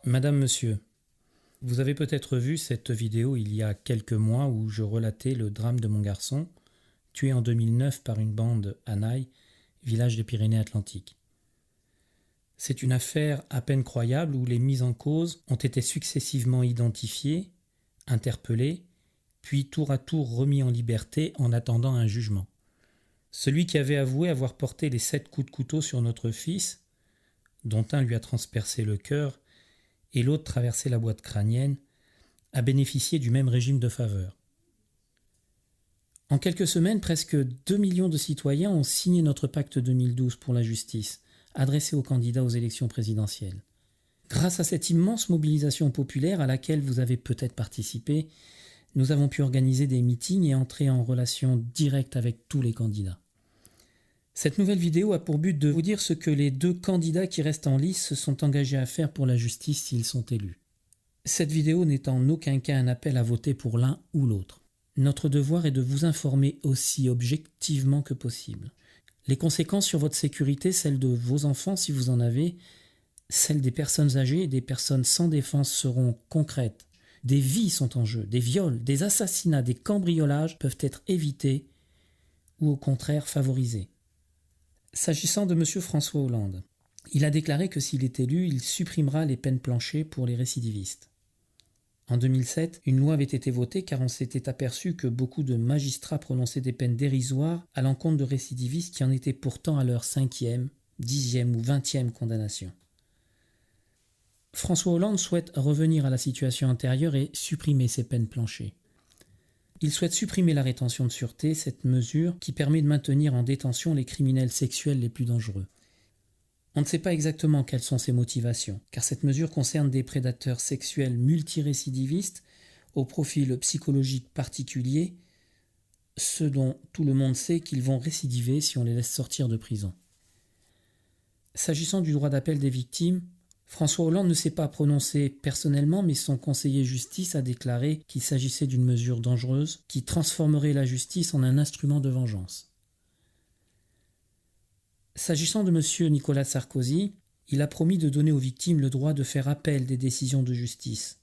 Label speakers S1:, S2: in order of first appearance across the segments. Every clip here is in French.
S1: Madame, monsieur, vous avez peut-être vu cette vidéo il y a quelques mois où je relatais le drame de mon garçon, tué en 2009 par une bande à Naï, village des Pyrénées-Atlantiques. C'est une affaire à peine croyable où les mis en cause ont été successivement identifiés, interpellés, puis tour à tour remis en liberté en attendant un jugement. Celui qui avait avoué avoir porté les 7 coups de couteau sur notre fils, dont un lui a transpercé le cœur et l'autre traversé la boîte crânienne, a bénéficié du même régime de faveur. En quelques semaines, presque 2 millions de citoyens ont signé notre pacte 2012 pour la justice, adressé aux candidats aux élections présidentielles. Grâce à cette immense mobilisation populaire à laquelle vous avez peut-être participé, nous avons pu organiser des meetings et entrer en relation directe avec tous les candidats. Cette nouvelle vidéo a pour but de vous dire ce que les 2 candidats qui restent en lice se sont engagés à faire pour la justice s'ils sont élus. Cette vidéo n'est en aucun cas un appel à voter pour l'un ou l'autre. Notre devoir est de vous informer aussi objectivement que possible. Les conséquences sur votre sécurité, celles de vos enfants si vous en avez, celles des personnes âgées et des personnes sans défense seront concrètes. Des vies sont en jeu, des viols, des assassinats, des cambriolages peuvent être évités ou au contraire favorisés. S'agissant de M. François Hollande, il a déclaré que s'il est élu, il supprimera les peines planchers pour les récidivistes. En 2007, une loi avait été votée car on s'était aperçu que beaucoup de magistrats prononçaient des peines dérisoires à l'encontre de récidivistes qui en étaient pourtant à leur 5e, 10e ou 20e condamnation. François Hollande souhaite revenir à la situation antérieure et supprimer ces peines planchers. Il souhaite supprimer la rétention de sûreté, cette mesure qui permet de maintenir en détention les criminels sexuels les plus dangereux. On ne sait pas exactement quelles sont ses motivations, car cette mesure concerne des prédateurs sexuels multirécidivistes au profil psychologique particulier, ceux dont tout le monde sait qu'ils vont récidiver si on les laisse sortir de prison. S'agissant du droit d'appel des victimes, François Hollande ne s'est pas prononcé personnellement, mais son conseiller justice a déclaré qu'il s'agissait d'une mesure dangereuse qui transformerait la justice en un instrument de vengeance. S'agissant de M. Nicolas Sarkozy, il a promis de donner aux victimes le droit de faire appel des décisions de justice.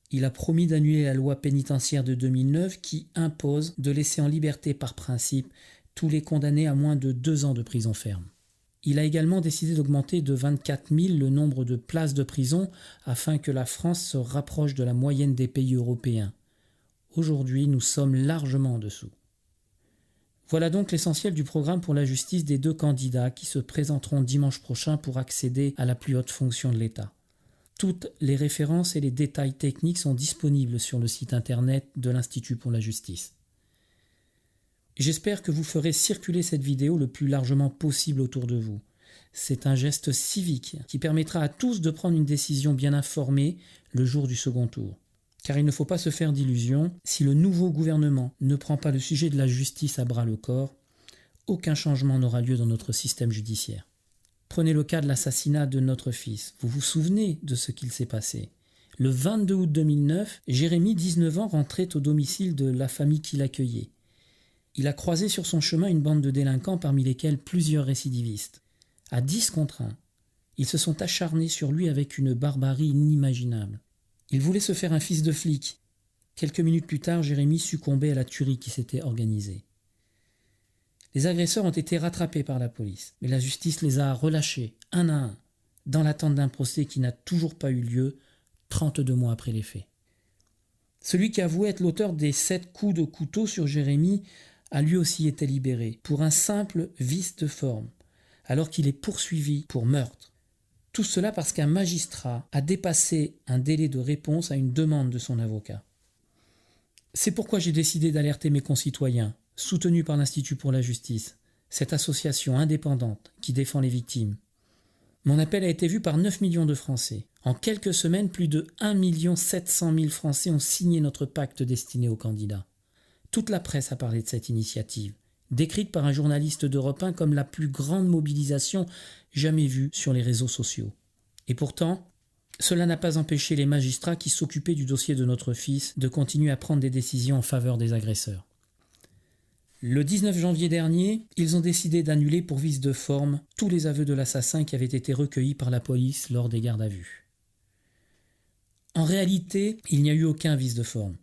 S1: Il a promis d'annuler la loi pénitentiaire de 2009 qui impose de laisser en liberté par principe tous les condamnés à moins de 2 ans de prison ferme. Il a également décidé d'augmenter de 24 000 le nombre de places de prison afin que la France se rapproche de la moyenne des pays européens. Aujourd'hui, nous sommes largement en dessous. Voilà donc l'essentiel du programme pour la justice des 2 candidats qui se présenteront dimanche prochain pour accéder à la plus haute fonction de l'État. Toutes les références et les détails techniques sont disponibles sur le site internet de l'Institut pour la justice. J'espère que vous ferez circuler cette vidéo le plus largement possible autour de vous. C'est un geste civique qui permettra à tous de prendre une décision bien informée le jour du second tour. Car il ne faut pas se faire d'illusions, si le nouveau gouvernement ne prend pas le sujet de la justice à bras-le-corps, aucun changement n'aura lieu dans notre système judiciaire. Prenez le cas de l'assassinat de notre fils. Vous vous souvenez de ce qu'il s'est passé. Le 22 août 2009, Jérémy, 19 ans, rentrait au domicile de la famille qui l'accueillait. Il a croisé sur son chemin une bande de délinquants parmi lesquels plusieurs récidivistes. À 10 contre 1, ils se sont acharnés sur lui avec une barbarie inimaginable. Il voulait se faire un fils de flic. Quelques minutes plus tard, Jérémy succombait à la tuerie qui s'était organisée. Les agresseurs ont été rattrapés par la police, mais la justice les a relâchés, un à un, dans l'attente d'un procès qui n'a toujours pas eu lieu 32 mois après les faits. Celui qui avouait être l'auteur des 7 coups de couteau sur Jérémy a lui aussi été libéré pour un simple vice de forme, alors qu'il est poursuivi pour meurtre. Tout cela parce qu'un magistrat a dépassé un délai de réponse à une demande de son avocat. C'est pourquoi j'ai décidé d'alerter mes concitoyens, soutenus par l'Institut pour la justice, cette association indépendante qui défend les victimes. Mon appel a été vu par 9 millions de Français. En quelques semaines, plus de 1 700 000 Français ont signé notre pacte destiné aux candidats. Toute la presse a parlé de cette initiative, décrite par un journaliste d'Europe 1 comme la plus grande mobilisation jamais vue sur les réseaux sociaux. Et pourtant, cela n'a pas empêché les magistrats qui s'occupaient du dossier de notre fils de continuer à prendre des décisions en faveur des agresseurs. Le 19 janvier dernier, ils ont décidé d'annuler pour vice de forme tous les aveux de l'assassin qui avaient été recueillis par la police lors des gardes à vue. En réalité, il n'y a eu aucun vice de forme.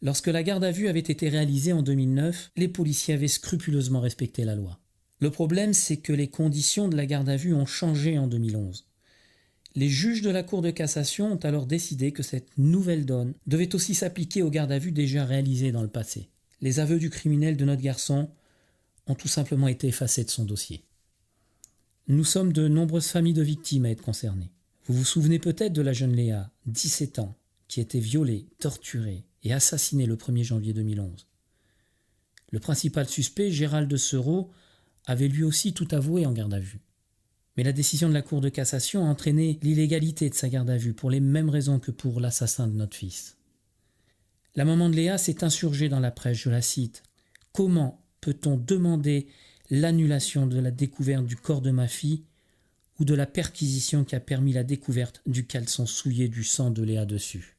S1: Lorsque la garde à vue avait été réalisée en 2009, les policiers avaient scrupuleusement respecté la loi. Le problème, c'est que les conditions de la garde à vue ont changé en 2011. Les juges de la Cour de cassation ont alors décidé que cette nouvelle donne devait aussi s'appliquer aux gardes à vue déjà réalisées dans le passé. Les aveux du criminel de notre garçon ont tout simplement été effacés de son dossier. Nous sommes de nombreuses familles de victimes à être concernées. Vous vous souvenez peut-être de la jeune Léa, 17 ans, qui a été violée, torturée et assassinée le 1er janvier 2011. Le principal suspect, Gérald de Sereau, avait lui aussi tout avoué en garde à vue. Mais la décision de la Cour de cassation a entraîné l'illégalité de sa garde à vue pour les mêmes raisons que pour l'assassin de notre fils. La maman de Léa s'est insurgée dans la presse, je la cite. « Comment peut-on demander l'annulation de la découverte du corps de ma fille ou de la perquisition qui a permis la découverte du caleçon souillé du sang de Léa dessus ?»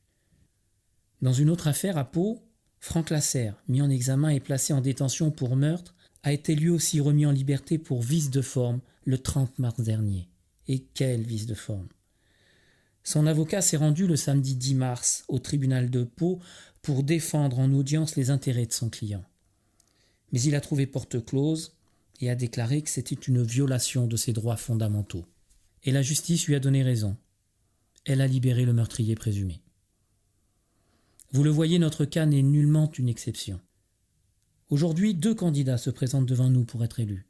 S1: Dans une autre affaire à Pau, Franck Lasserre, mis en examen et placé en détention pour meurtre, a été lui aussi remis en liberté pour vice de forme le 30 mars dernier. Et quel vice de forme! Son avocat s'est rendu le samedi 10 mars au tribunal de Pau pour défendre en audience les intérêts de son client. Mais il a trouvé porte close et a déclaré que c'était une violation de ses droits fondamentaux. Et la justice lui a donné raison. Elle a libéré le meurtrier présumé. Vous le voyez, notre cas n'est nullement une exception. Aujourd'hui, 2 candidats se présentent devant nous pour être élus.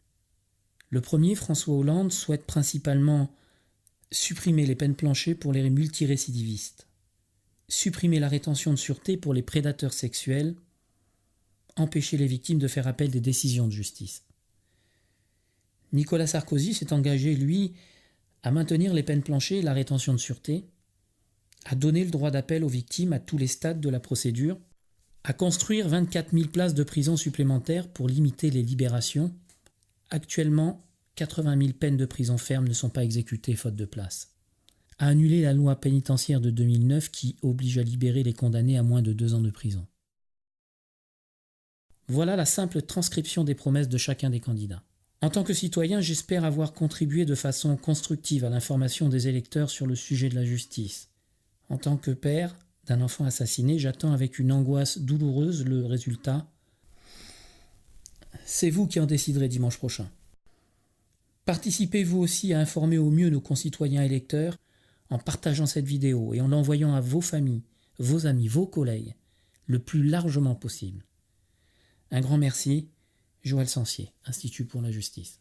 S1: Le premier, François Hollande, souhaite principalement supprimer les peines planchées pour les multirécidivistes, supprimer la rétention de sûreté pour les prédateurs sexuels, empêcher les victimes de faire appel des décisions de justice. Nicolas Sarkozy s'est engagé, lui, à maintenir les peines planchées et la rétention de sûreté, à donner le droit d'appel aux victimes à tous les stades de la procédure, à construire 24 000 places de prison supplémentaires pour limiter les libérations. Actuellement, 80 000 peines de prison ferme ne sont pas exécutées faute de place. À annuler la loi pénitentiaire de 2009 qui oblige à libérer les condamnés à moins de 2 ans de prison. Voilà la simple transcription des promesses de chacun des candidats. En tant que citoyen, j'espère avoir contribué de façon constructive à l'information des électeurs sur le sujet de la justice. En tant que père d'un enfant assassiné, j'attends avec une angoisse douloureuse le résultat. C'est vous qui en déciderez dimanche prochain. Participez vous aussi à informer au mieux nos concitoyens électeurs en partageant cette vidéo et en l'envoyant à vos familles, vos amis, vos collègues, le plus largement possible. Un grand merci, Joël Sancier, Institut pour la justice.